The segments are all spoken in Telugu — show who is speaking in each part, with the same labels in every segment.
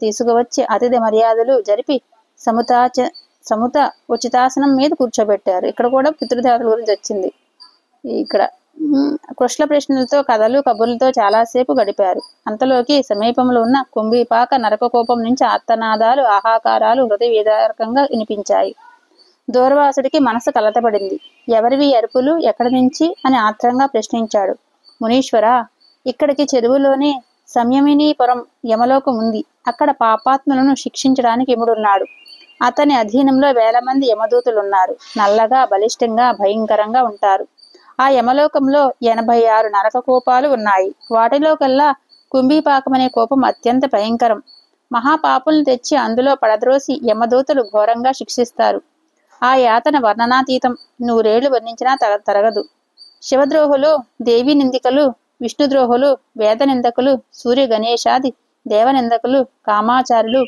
Speaker 1: తీసుకువచ్చి అతిథి మర్యాదలు జరిపి సముత ఉచితాసనం మీద కూర్చోబెట్టారు. ఇక్కడ కూడా పితృదేవతల గురించి వచ్చింది. ఇక్కడ కృష్ణ ప్రశ్నలతో కథలు కబుర్లతో చాలాసేపు గడిపారు. అంతలోకి సమీపంలో ఉన్న కుంభీపాక నరకకోపం నుంచి ఆర్తనాదాలు, ఆహాకారాలు హృదయ విదారకంగా వినిపించాయి. దూర్వాసుడికి మనసు కలతపడింది. ఎవరివి అరుపులు, ఎక్కడి నుంచి అని ఆత్రంగా ప్రశ్నించాడు. మునీశ్వర, ఇక్కడికి చెరువులోనే సంయమినీపురం యమలోకం ఉంది. అక్కడ పాపాత్ములను శిక్షించడానికి యముడున్నాడు. అతని అధీనంలో వేల మంది యమదూతులున్నారు. నల్లగా, బలిష్టంగా, భయంకరంగా ఉంటారు. ఆ యమలోకంలో 86 నరక కోపాలు ఉన్నాయి. వాటిలో కల్లా కుంభీపాకమనే కోపం అత్యంత భయంకరం. మహాపాపులను తెచ్చి అందులో పడద్రోసి యమదూతలు ఘోరంగా శిక్షిస్తారు. ఆ యాతన వర్ణనాతీతం. 100 ఏళ్లు వర్ణించినా తరగదు. శివద్రోహులు, దేవీ నిందికలు, విష్ణుద్రోహులు, వేద నిందకులు, సూర్య గణేశాది దేవనిందకులు, కామాచారులు,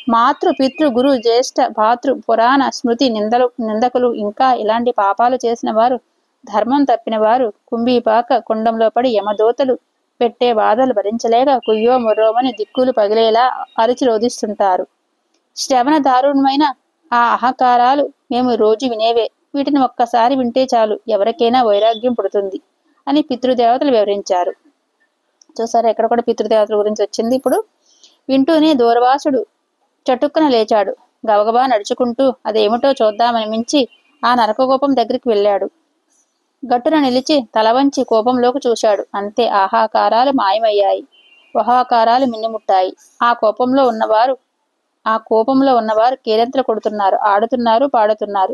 Speaker 1: మాతృ పితృ గురు జ్యేష్ఠ భాతృ పురాణ స్మృతి నిందకులు, ఇంకా ఇలాంటి పాపాలు చేసిన వారు, ధర్మం తప్పిన వారు కుంభీపాక కుండంలో పడి యమదూతలు పెట్టే బాధలు భరించలేక కుయ్యో ముర్రోమని దిక్కులు పగిలేలా అరిచి రోధిస్తుంటారు. శ్రవణ దారుణమైన ఆ అహకారాలు మేము రోజు వినేవే. వీటిని ఒక్కసారి వింటే చాలు, ఎవరికైనా వైరాగ్యం పుడుతుంది అని పితృదేవతలు వివరించారు. చూసారా, ఎక్కడ కూడా పితృదేవతల గురించి వచ్చింది. ఇప్పుడు వింటూనే దూర్వాసుడు చటుక్కున లేచాడు. గబగబా నడుచుకుంటూ అదేమిటో చూద్దామని మించి ఆ నరకకోపం దగ్గరికి వెళ్ళాడు. గట్టున నిలిచి తలవంచి కోపంలోకి చూశాడు. అంతే, ఆహాకారాలు మాయమయ్యాయి. వహాకారాలు మిన్నిముట్టాయి. ఆ కోపంలో ఉన్నవారు కేరింతలు కొడుతున్నారు, ఆడుతున్నారు, పాడుతున్నారు.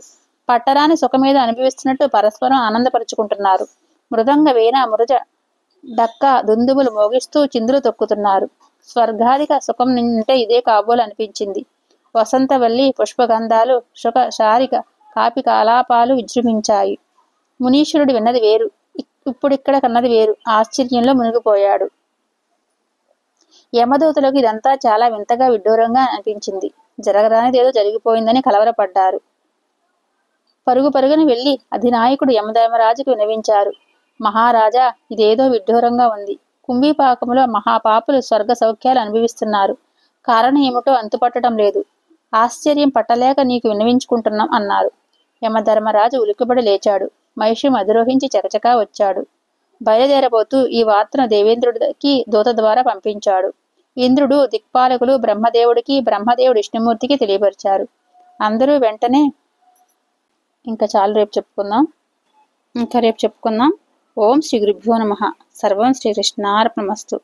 Speaker 1: పట్టరాని సుఖమీద అనుభవిస్తున్నట్టు పరస్పరం ఆనందపరుచుకుంటున్నారు. మృదంగ, వీణ, మురుజ, డక్క, దుందుబులు మోగిస్తూ చిందులు తొక్కుతున్నారు. స్వర్గాధిక సుఖం నింటే ఇదే కాబోలు అనిపించింది. వసంతవల్లి పుష్పగంధాలు, శుక శారిక కాపి కలాపాలు విజృంభించాయి. మునీశ్వరుడు విన్నది వేరు, ఇప్పుడిక్కడ కన్నది వేరు. ఆశ్చర్యంలో మునిగిపోయాడు. యమదూతలకు ఇదంతా చాలా వింతగా విడ్డూరంగా అనిపించింది. జరగరానిదేదో జరిగిపోయిందని కలవరపడ్డారు. పరుగున వెళ్లి అధినాయకుడు యమధర్మరాజుకు వినవించారు. మహారాజా, ఇదేదో విడ్డూరంగా ఉంది. కుంభీపాకంలో మహాపాపులు స్వర్గ సౌఖ్యాలు అనుభవిస్తున్నారు. కారణం ఏమిటో అంతుపట్టడం లేదు. ఆశ్చర్యం పట్టలేక నీకు వినవించుకుంటున్నాం అన్నారు. యమధర్మరాజు ఉలిక్కిపడి లేచాడు. మహిషం అధిరోహించి చకచకా వచ్చాడు. బయలుదేరబోతూ ఈ వార్తను దేవేంద్రుడికి దూత ద్వారా పంపించాడు. ఇంద్రుడు, దిక్పాలకులు బ్రహ్మదేవుడికి, బ్రహ్మదేవుడు విష్ణుమూర్తికి తెలియపరిచారు. అందరూ వెంటనే ఇంకా రేపు చెప్పుకుందాం. ఓం శ్రీ గురుభ్యో నమః. సర్వం శ్రీకృష్ణార్పణమస్తు.